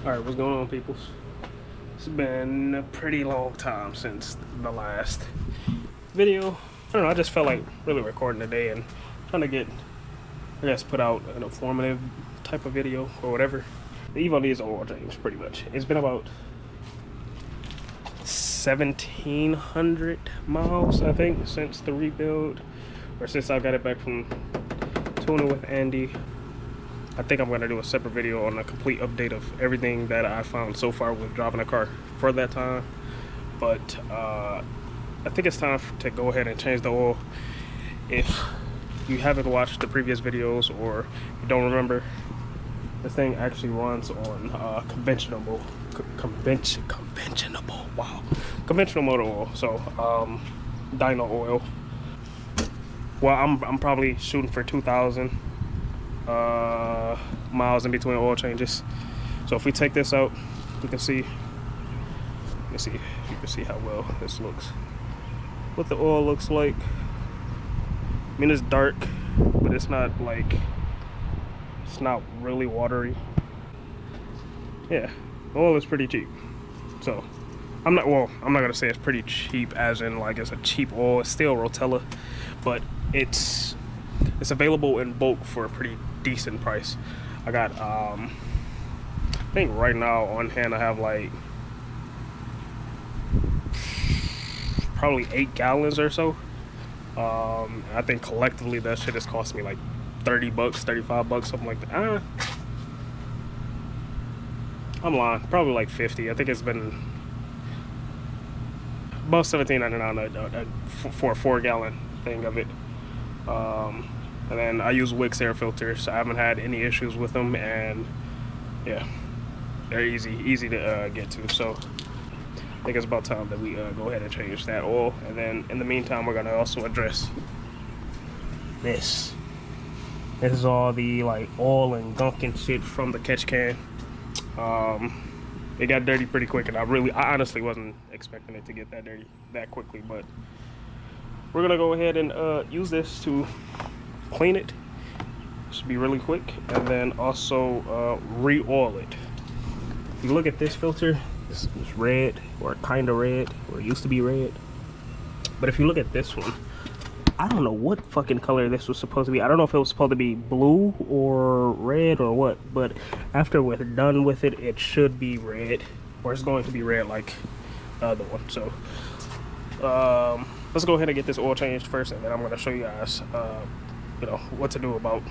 Alright, what's going on, peoples? It's been a pretty long time since the last video. I don't know, I just felt like really recording today and trying to get, I guess, put out an informative type of video or whatever. The Evo needs oil change, pretty much. It's been about 1,700 miles, I think, since the rebuild, or since I got it back from tuning with Andy. I think I'm gonna do a separate video on a complete update of everything that I found so far with driving a car for that time. But I think it's time to go ahead and change the oil. If you haven't watched the previous videos or you don't remember, this thing actually runs on conventional motor oil. So dyno oil. Well, I'm probably shooting for 2,000 miles in between oil changes. So if we take this out, you can see, let me see if you can see how well this looks, what the oil looks like. I mean, it's dark, but it's not like, it's not really watery. Yeah, the oil is pretty cheap. So I'm not gonna say it's pretty cheap as in like it's a cheap oil. It's still Rotella, but it's available in bulk for a pretty decent price. I got I think right now on hand I have like probably 8 gallons or so. I think collectively that shit has cost me like 30 bucks, 35 bucks, something like that. I'm lying, probably like 50. I think it's been about $17.99 for a 4-gallon thing of it. And then I use Wix air filters. I haven't had any issues with them, and yeah, they're easy to get to. So I think it's about time that we go ahead and change that oil. And then in the meantime, we're gonna also address this. This is all the like oil and gunk and shit from the catch can. It got dirty pretty quick, and I honestly wasn't expecting it to get that dirty that quickly, but we're gonna go ahead and use this to clean it. Should be really quick, and then also re-oil it. If you look at this filter, it's red, or kind of red, or it used to be red. But if you look at this one, I don't know what fucking color this was supposed to be. I don't know if it was supposed to be blue or red or what, but after we're done with it, it should be red, or it's going to be red like the other one. So let's go ahead and get this oil changed first, and then I'm going to show you guys you know, what to do about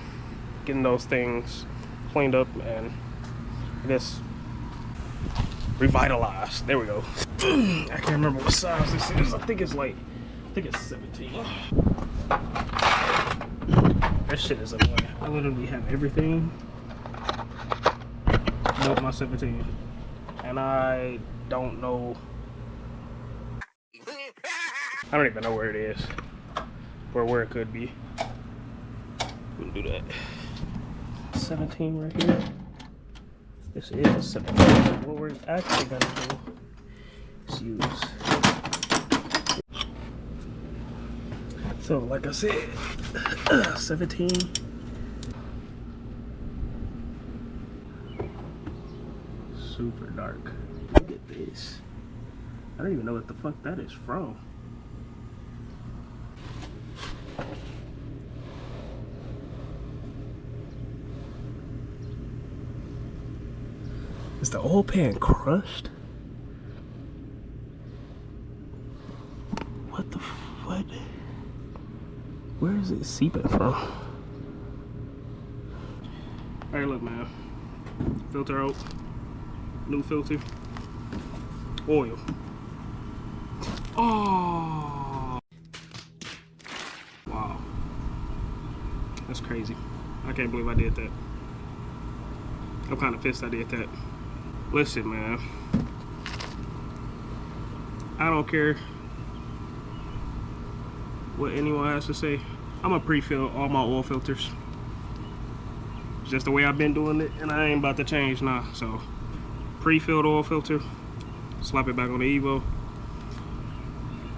getting those things cleaned up and I guess revitalized. There we go. I can't remember what size this is. I think it's 17. This shit is annoying. I literally have everything but my 17, and I don't know. I don't even know where it is, or where it could be. We'll do that. 17 right here. This is 17. What we're actually gonna do is use. So, like I said, 17. Super dark. Look at this. I don't even know what the fuck that is from. Is the oil pan crushed? What the what? Where is it seeping from? Alright, look, man. Filter out. New filter. Oil. Oh! Wow. That's crazy. I can't believe I did that. I'm kind of pissed I did that. Listen, man, I don't care what anyone has to say. I'm gonna pre-fill all my oil filters. It's just the way I've been doing it, and I ain't about to change now. So pre-filled oil filter, slap it back on the Evo,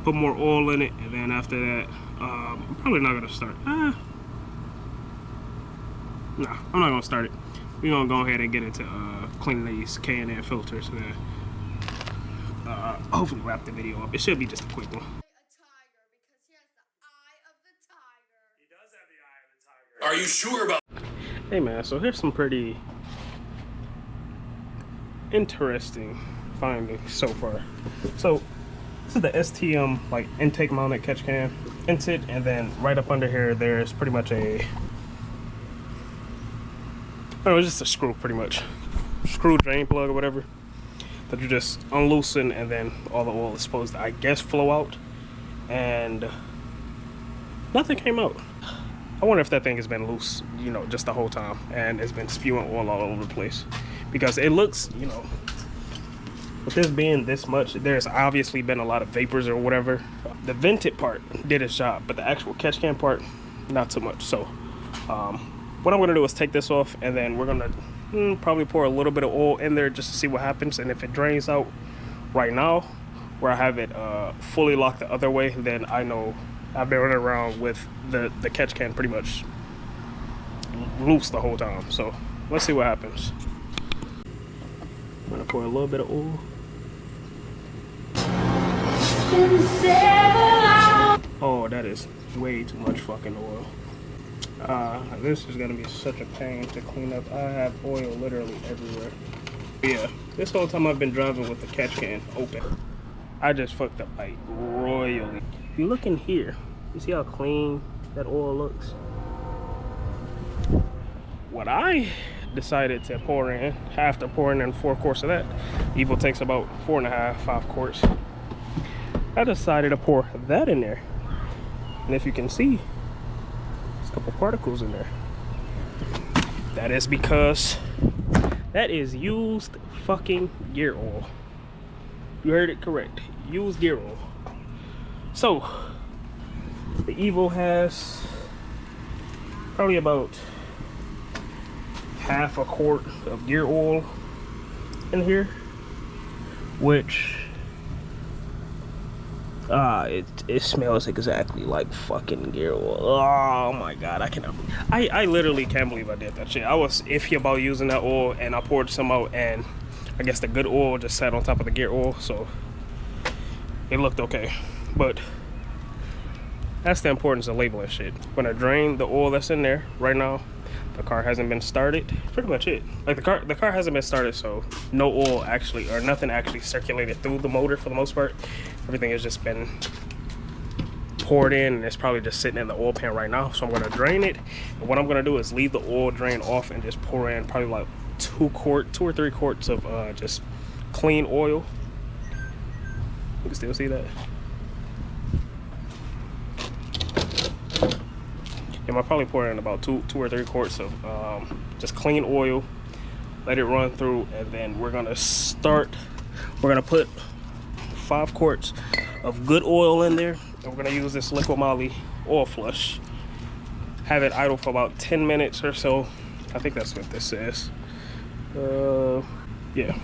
put more oil in it, and then after that, I'm probably not gonna start. No, I'm not gonna start it. we're gonna go ahead and get into cleaning these K&N filters and then hopefully wrap the video up. It should be just a quick one. Are you sure about? Hey man, so here's some pretty interesting findings so far. So this is the STM like intake mounted catch can, vented, and then right up under here there's pretty much a, I don't know, just a screw, pretty much screw drain plug or whatever that you just unloosen, and then all the oil is supposed to, I guess, flow out, and nothing came out. I wonder if that thing has been loose, you know, just the whole time, and it's been spewing oil all over the place, because it looks, you know, with this being this much, there's obviously been a lot of vapors or whatever. The vented part did its job, but the actual catch can part, not so much. So what I'm gonna do is take this off, and then we're gonna probably pour a little bit of oil in there just to see what happens. And if it drains out right now, where I have it fully locked the other way, then I know I've been running around with the catch can pretty much loose the whole time. So let's see what happens. I'm gonna pour a little bit of oil. Oh, that is way too much fucking oil. This is gonna be such a pain to clean up. I have oil literally everywhere. Yeah, this whole time I've been driving with the catch can open, I just fucked up like royally. If you look in here, you see how clean that oil looks? What I decided to pour in, after pouring in 4 quarts of that, Evil takes about 4.5, 5 quarts. I decided to pour that in there, and if you can see, there's a couple particles in there. That is because that is used fucking gear oil. You heard it correct, used gear oil. So the Evo has probably about half a quart of gear oil in here, which it smells exactly like fucking gear oil. Oh my god, I literally can't believe I did that shit. I was iffy about using that oil, and I poured some out, and I guess the good oil just sat on top of the gear oil, so it looked okay. But that's the importance of labeling shit. When I drain the oil that's in there right now, the car hasn't been started. Pretty much it. Like the car hasn't been started, so no oil actually, or nothing actually circulated through the motor for the most part. Everything has just been poured in, and it's probably just sitting in the oil pan right now. So I'm gonna drain it, and what I'm gonna do is leave the oil drain off and just pour in probably like 2 or 3 quarts of just clean oil. You can still see that. And I'll probably pour in about 2 or 3 quarts of just clean oil, let it run through, and then we're gonna put 5 quarts of good oil in there, and we're gonna use this Liquid Moly oil flush, have it idle for about 10 minutes or so. I think that's what this says. Yeah,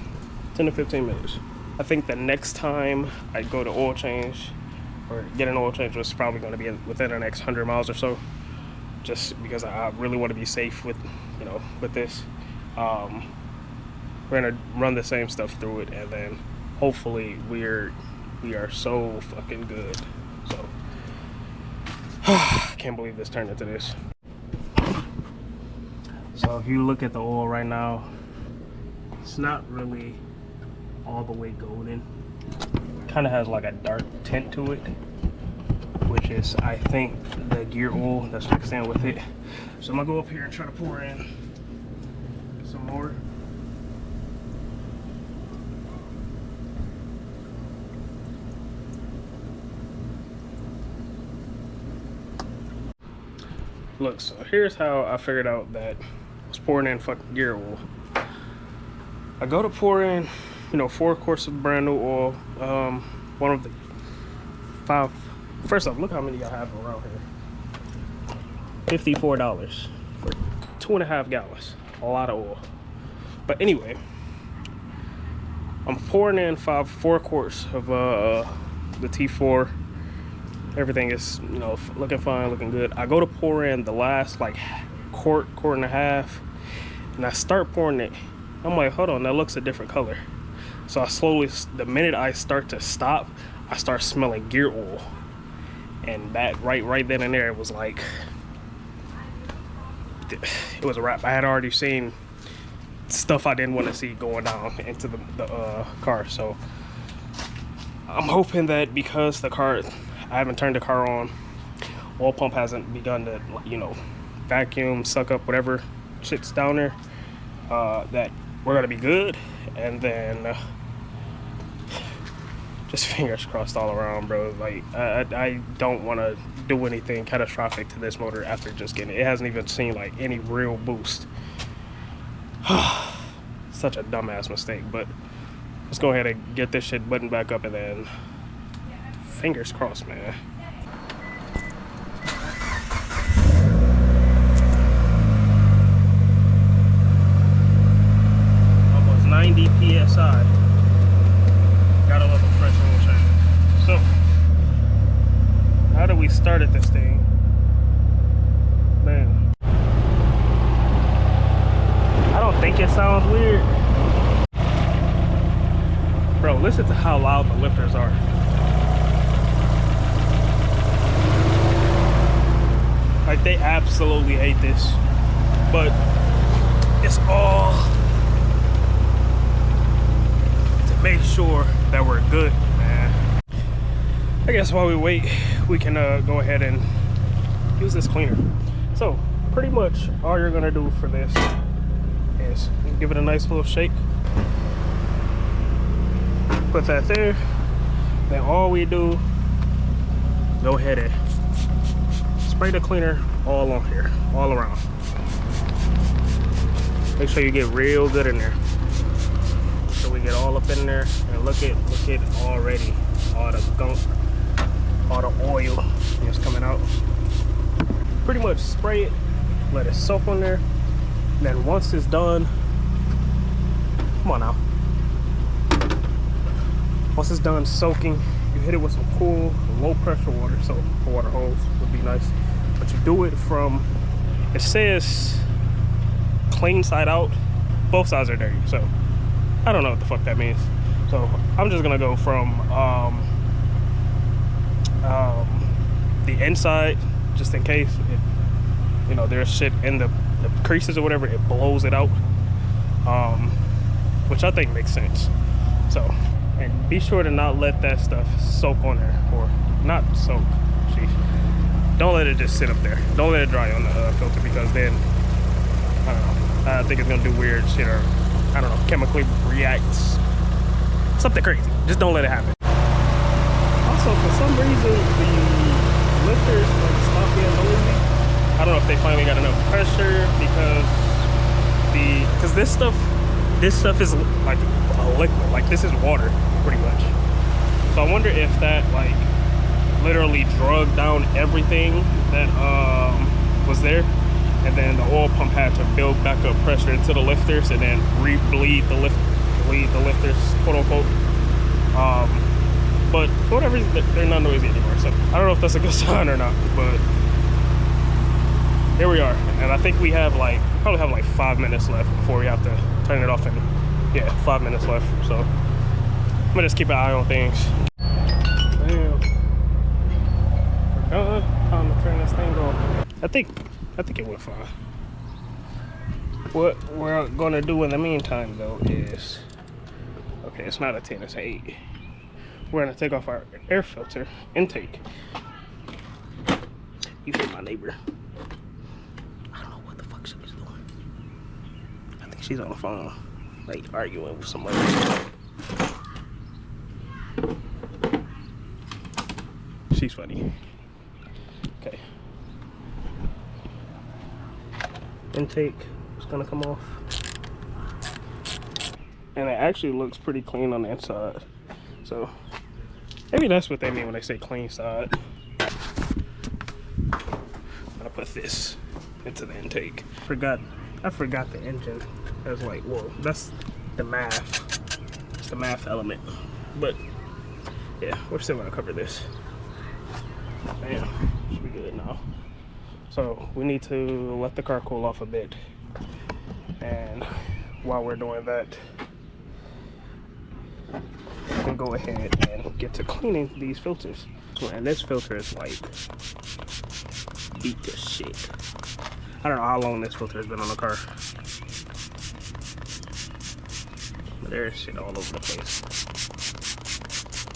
10 to 15 minutes. I think the next time I go to oil change or get an oil change was probably going to be within the next 100 miles or so, just because I really want to be safe with, you know, with this. We're gonna run the same stuff through it, and then hopefully we are so fucking good. So I can't believe this turned into this. So if you look at the oil right now, it's not really all the way golden. Kind of has like a dark tint to it, which is, I think, the gear oil that's mixed in with it. So I'm gonna go up here and try to pour in some more. Look, so here's how I figured out that I was pouring in fucking gear oil. I go to pour in, you know, 4 quarts of brand new oil. One of the 5. First off, look how many y'all have around here. $54 for 2.5 gallons. A lot of oil. But anyway, I'm pouring in 4 quarts of the T4. Everything is, you know, looking fine, looking good. I go to pour in the last like quart and a half, and I start pouring it. I'm like, hold on, that looks a different color. So I slowly, the minute I start to stop, I start smelling gear oil. And that right then and there, it was like, it was a wrap. I had already seen stuff I didn't want to see going down into the car. So I'm hoping that because the car, I haven't turned the car on, oil pump hasn't begun to, you know, vacuum, suck up whatever shit's down there, that we're gonna be good. And then just fingers crossed all around, bro. Like I don't want to do anything catastrophic to this motor after just getting it. It hasn't even seen like any real boost. Such a dumbass mistake, but let's go ahead and get this shit buttoned back up, and then fingers crossed, man. Almost 90 PSI. Gotta love a fresh oil change. So, now that we started this thing, man, I don't think it sounds weird. Bro, listen to how loud the lifters are. Like, they absolutely hate this, but it's all to make sure that we're good, man. I guess while we wait, we can go ahead and use this cleaner. So pretty much all you're gonna do for this is give it a nice little shake, put that there, then all we do, go ahead and spray the cleaner all on here, all around. Make sure you get real good in there, so we get all up in there. And look at already all the gunk, all the oil is coming out. Pretty much spray it, let it soak on there. Then once it's done, come on now. Once it's done soaking, you hit it with some cool, low pressure water. So a water hose would be nice. But you do it from, it says clean side out. Both sides are dirty. So I don't know what the fuck that means. So I'm just gonna go from the inside, just in case it, you know, there's shit in the creases or whatever, it blows it out, which I think makes sense. So, and be sure to not let that stuff soak on there, or not soak, geez. Don't let it just sit up there. Don't let it dry on the filter, because then, I don't know, I think it's gonna do weird shit, or I don't know, chemically reacts, something crazy. Just don't let it happen. Also, for some reason, the lifters like stop being noisy. I don't know if they finally got enough pressure, because this stuff is like a liquid. Like, this is water, pretty much. So I wonder if that like literally drug down everything that was there, and then the oil pump had to build back up pressure into the lifters, and then bleed the lifters, quote unquote. But for whatever reason, they're not noisy anymore. So I don't know if that's a good sign or not, but here we are. And I think we have like, probably have like 5 minutes left before we have to turn it off. And yeah, 5 minutes left. So I'm gonna just keep an eye on things. Damn. We're done. Time to turn this thing off. I think it went fine. What we're gonna do in the meantime though is, okay, it's not a 10, it's an 8. We're gonna take off our air filter intake. You hear my neighbor? I don't know what the fuck she was doing. I think she's on the phone, like arguing with somebody. She's funny. Okay. Intake is gonna come off. And it actually looks pretty clean on the inside. So maybe that's what they mean when they say clean side. I'm gonna put this into the intake. I forgot the engine. I was like, whoa, that's the math. It's the math element. But yeah, we're still gonna cover this. Bam, should be good now. So we need to let the car cool off a bit. And while we're doing that, we can go ahead and get to cleaning these filters. And this filter is like beat to shit. I don't know how long this filter has been on the car, but there's shit all over the place.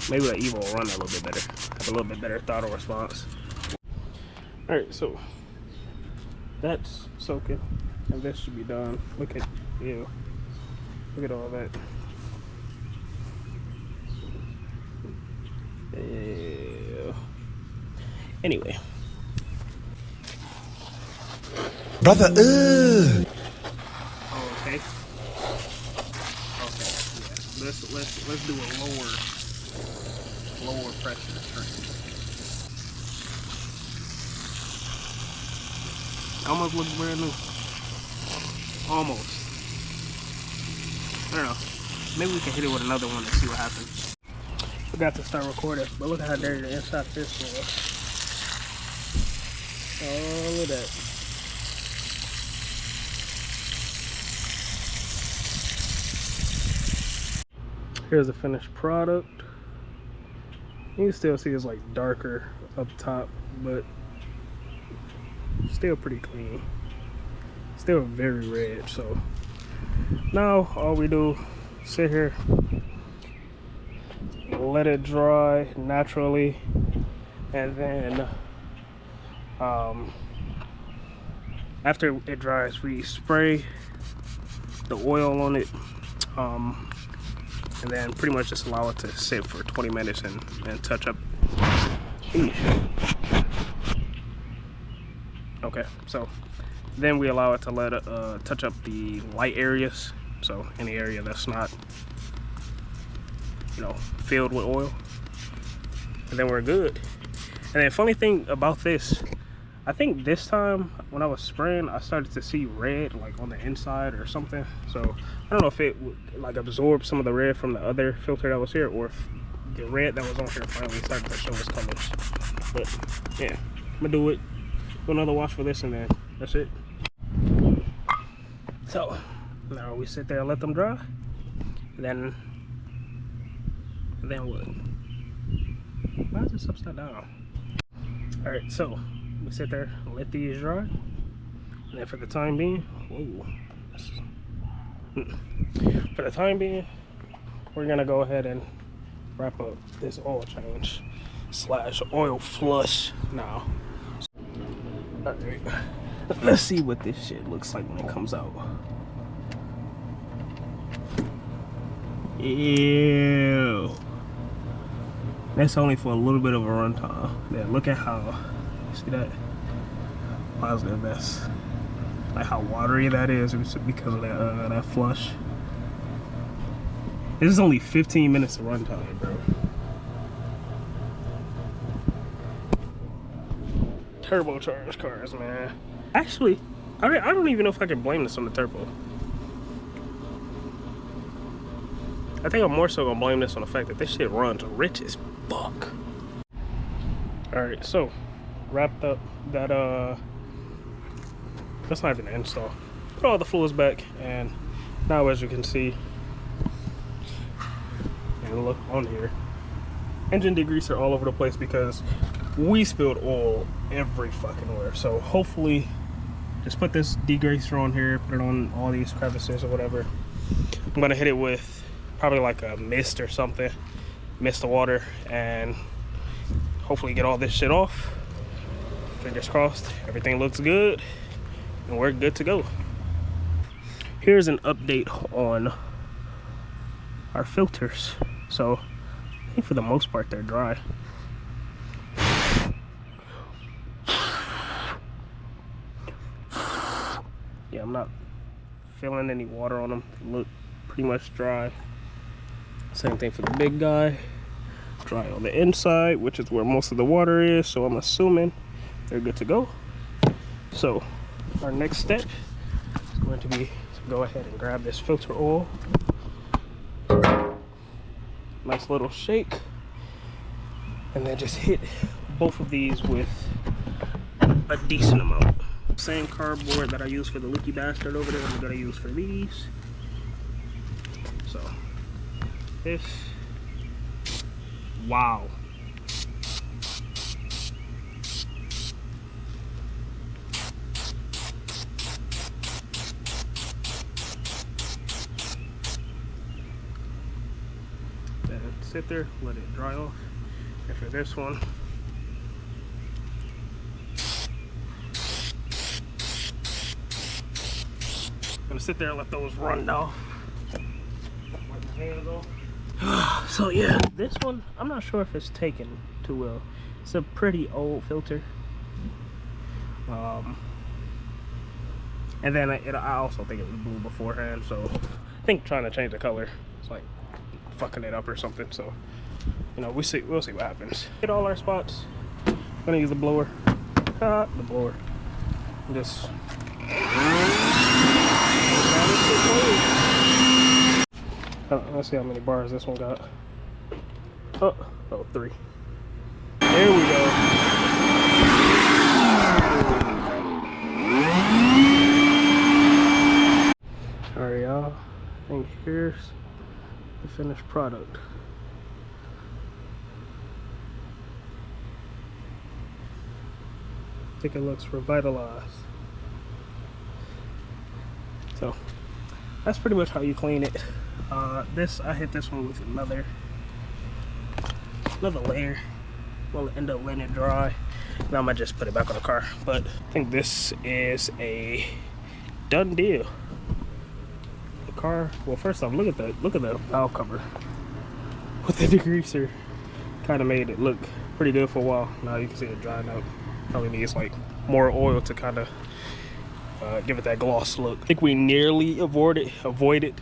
Maybe the Evo will run a little bit better, have a little bit better throttle response. All right, so that's soaking, and this should be done. Look at you. Look at all that. Ew. Anyway. Brother, Okay. Okay. Yeah. Let's do a lower pressure train. Almost looks brand new. Almost. I don't know. Maybe we can hit it with another one and see what happens. Forgot to start recording, but look at how dirty the inside of this was. All of that. Here's the finished product. You can still see it's like darker up top, but still pretty clean. Still very red. So now all we do, sit here, let it dry naturally, and then after it dries, we spray the oil on it, and then pretty much just allow it to sit for 20 minutes and touch up. Okay, so then we allow it to let it touch up the light areas, so any area that's not, you know, filled with oil, and then we're good. And then funny thing about this, I think this time when I was spraying, I started to see red like on the inside or something. So I don't know if it like absorbed some of the red from the other filter that was here, or if the red that was on here finally started to show its colors. But yeah, I'm gonna do another wash for this, and then that's it. So now we sit there and let them dry, and then what? Why is this upside down? All right, so we sit there and let these dry, and then for the time being, for the time being, we're gonna go ahead and wrap up this oil change / oil flush now. All right, let's see what this shit looks like when it comes out. Ew. That's only for a little bit of a runtime. Yeah, look at how, see that? Positive, that's like how watery that is because of that flush. This is only 15 minutes of runtime, bro. Turbocharged cars, man. Actually, I don't even know if I can blame this on the turbo. I think I'm more so gonna blame this on the fact that this shit runs rich as fuck. Alright, so wrapped up that that's not even an install. Put all the fluids back, and now as you can see, and look on here, engine degreaser all over the place because we spilled oil every fucking where. So hopefully just put this degreaser on here, put it on all these crevices or whatever. I'm gonna hit it with probably like a mist or something, mist of water, and hopefully get all this shit off. Fingers crossed, everything looks good and we're good to go. Here's an update on our filters. So I think for the most part they're dry. Yeah, I'm not feeling any water on them. They look pretty much dry. Same thing for the big guy. Dry on the inside, which is where most of the water is, so I'm assuming they're good to go. So our next step is going to be to go ahead and grab this filter oil. Nice little shake, and then just hit both of these with a decent amount. Same cardboard that I use for the leaky bastard over there, I'm gonna use for these. So this, wow. Then sit there, let it dry off. And for this one, I'm gonna sit there and let those run off. Wipe my hands off. So yeah, this one, I'm not sure if it's taken too well. It's a pretty old filter. And then I also think it was blue beforehand, so I think trying to change the color, it's like fucking it up or something. So, you know, we'll see what happens. Hit all our spots. I'm gonna use the blower. The blower. Just let's see how many bars this one got. Oh, 3. There we go. Alright, y'all. And here's the finished product. I think it looks revitalized. So that's pretty much how you clean it. I hit this one with another layer. We'll end up letting it dry. Now I might just put it back on the car. But I think this is a done deal. The car. Well, first off, look at the valve cover with the degreaser. Kind of made it look pretty good for a while. Now you can see it drying out. Probably needs like more oil to kind of give it that gloss look. I think we nearly avoided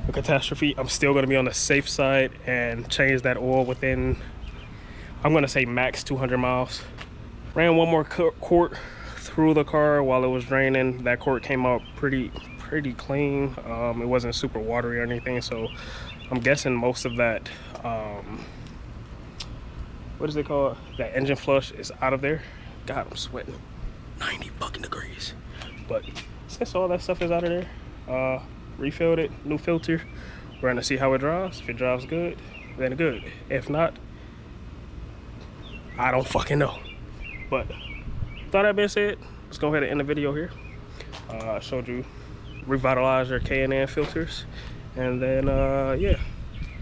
a catastrophe. I'm still going to be on the safe side and change that oil within, I'm going to say max 200 miles. Ran one more quart through the car while it was draining. That quart came out pretty clean. It wasn't super watery or anything, so I'm guessing most of that what is it called, that engine flush is out of there. God, I'm sweating 90 fucking degrees. But since all that stuff is out of there, refilled it, new filter. We're gonna see how it drives. If it drives good, then good. If not, I don't fucking know. But with all that being said, let's go ahead and end the video here. I showed you Revitalizer K&N filters, and then yeah,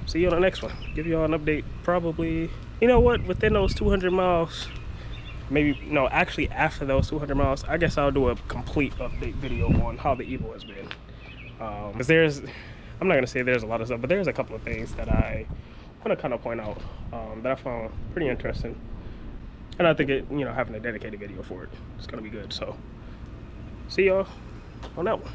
see you on the next one. Give you all an update probably, you know what, within those 200 miles, maybe, no, actually after those 200 miles, I guess I'll do a complete update video on how the Evo has been. Because there's, I'm not gonna say there's a lot of stuff, but there's a couple of things that I want to kind of point out that I found pretty interesting, and I think it, you know, having a dedicated video for it, it's gonna be good. So see y'all on that one.